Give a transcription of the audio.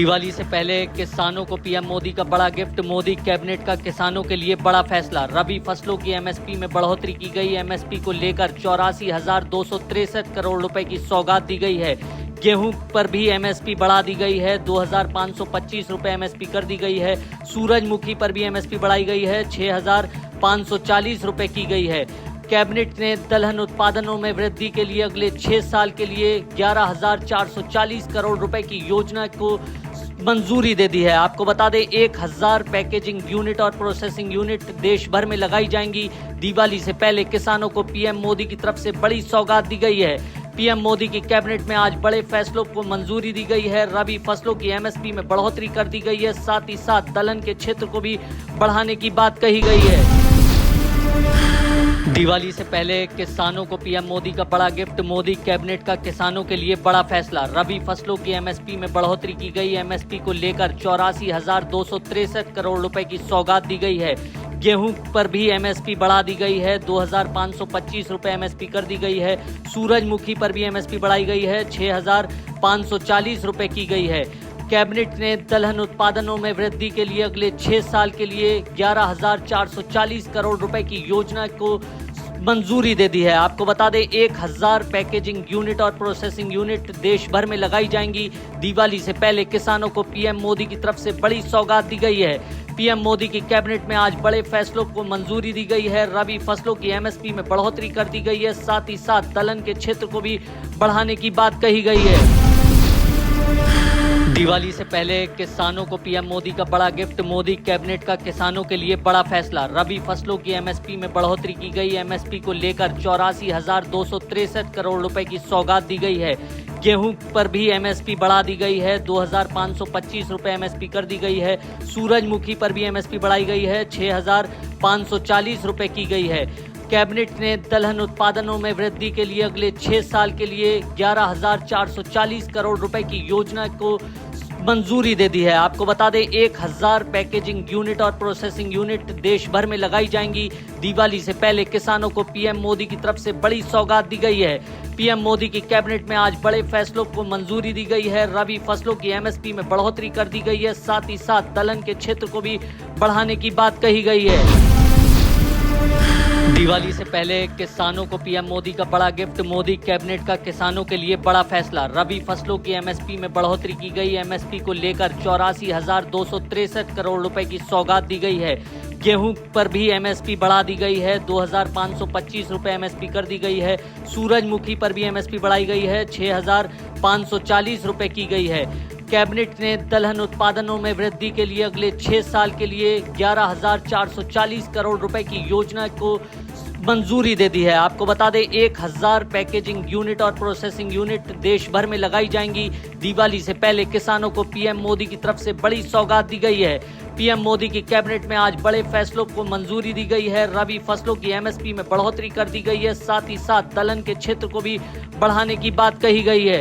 दिवाली से पहले किसानों को पीएम मोदी का बड़ा गिफ्ट। मोदी कैबिनेट का किसानों के लिए बड़ा फैसला। रबी फसलों की एमएसपी में बढ़ोतरी की गई। एमएसपी को लेकर 84,263 करोड़ रुपए की सौगात दी गई है। गेहूं पर भी एमएसपी बढ़ा दी गई है। 2,525 रुपए एमएसपी कर दी गई है। सूरजमुखी पर भी एमएसपी बढ़ाई गई है। 6,540 रुपए की गई है। कैबिनेट ने दलहन उत्पादनों में वृद्धि के लिए अगले 6 साल के लिए 11,440 करोड़ रुपए की योजना को मंजूरी दे दी है। आपको बता दें 1,000 पैकेजिंग यूनिट और प्रोसेसिंग यूनिट देश भर में लगाई जाएंगी। दिवाली से पहले किसानों को पीएम मोदी की तरफ से बड़ी सौगात दी गई है। पीएम मोदी की कैबिनेट में आज बड़े फैसलों को मंजूरी दी गई है। रबी फसलों की एमएसपी में बढ़ोतरी कर दी गई है। साथ ही साथ दलहन के क्षेत्र को भी बढ़ाने की बात कही गई है। दिवाली से पहले किसानों को पीएम मोदी का बड़ा गिफ्ट। मोदी कैबिनेट का किसानों के लिए बड़ा फैसला। रबी फसलों की एमएसपी में बढ़ोतरी की गई। एमएसपी को लेकर 84,263 करोड़ रुपए की सौगात दी गई है। गेहूं पर भी एमएसपी बढ़ा दी गई है। 2,525 रुपए एमएसपी कर दी गई है। सूरजमुखी पर भी एमएसपी बढ़ाई गई है। 6,540 रुपए की गई है। कैबिनेट ने दलहन उत्पादनों में वृद्धि के लिए अगले 6 साल के लिए 11,440 करोड़ रुपए की योजना को मंजूरी दे दी है। आपको बता दें 1,000 पैकेजिंग यूनिट और प्रोसेसिंग यूनिट देश भर में लगाई जाएंगी। दिवाली से पहले किसानों को पीएम मोदी की तरफ से बड़ी सौगात दी गई है। पीएम मोदी की कैबिनेट में आज बड़े फैसलों को मंजूरी दी गई है। रबी फसलों की एमएसपी में बढ़ोतरी कर दी गई है। साथ ही साथ दलहन के क्षेत्र को भी बढ़ाने की बात कही गई है। दिवाली से पहले किसानों को पीएम मोदी का बड़ा गिफ्ट। मोदी कैबिनेट का किसानों के लिए बड़ा फैसला। रबी फसलों की एमएसपी में बढ़ोतरी की गई। एमएसपी को लेकर 84,263 करोड़ रुपए की सौगात दी गई है। गेहूं पर भी एमएसपी बढ़ा दी गई है। 2,525 रुपए एमएसपी कर दी गई है। सूरजमुखी पर भी एमएसपी बढ़ाई गई है। 6,540 रुपए की गई है। कैबिनेट ने दलहन उत्पादनों में वृद्धि के लिए अगले 6 साल के लिए 11,440 करोड़ रुपए की योजना को मंजूरी दे दी है। आपको बता दें 1,000 पैकेजिंग यूनिट और प्रोसेसिंग यूनिट देश भर में लगाई जाएंगी। दिवाली से पहले किसानों को पीएम मोदी की तरफ से बड़ी सौगात दी गई है। पीएम मोदी की कैबिनेट में आज बड़े फैसलों को मंजूरी दी गई है। रबी फसलों की एमएसपी में बढ़ोतरी कर दी गई है। साथ ही साथ दलहन के क्षेत्र को भी बढ़ाने की बात कही गई है। दिवाली से पहले किसानों को पीएम मोदी का बड़ा गिफ्ट। मोदी कैबिनेट का किसानों के लिए बड़ा फैसला। रबी फसलों की एमएसपी में बढ़ोतरी की गई। एमएसपी को लेकर 84,263 करोड़ रुपए की सौगात दी गई है। गेहूं पर भी एमएसपी बढ़ा दी गई है। 2,525 रुपए एमएसपी कर दी गई है। सूरजमुखी पर भी एमएसपी बढ़ाई गई है। 6,540 रुपए की गई है। कैबिनेट ने दलहन उत्पादनों में वृद्धि के लिए अगले 6 साल के लिए 11,440 करोड़ रुपए की योजना को मंजूरी दे दी है। आपको बता दें 1,000 पैकेजिंग यूनिट और प्रोसेसिंग यूनिट देश भर में लगाई जाएंगी। दिवाली से पहले किसानों को पीएम मोदी की तरफ से बड़ी सौगात दी गई है। पीएम मोदी की कैबिनेट में आज बड़े फैसलों को मंजूरी दी गई है। रबी फसलों की एमएसपी में बढ़ोतरी कर दी गई है। साथ ही साथ दलहन के क्षेत्र को भी बढ़ाने की बात कही गई है।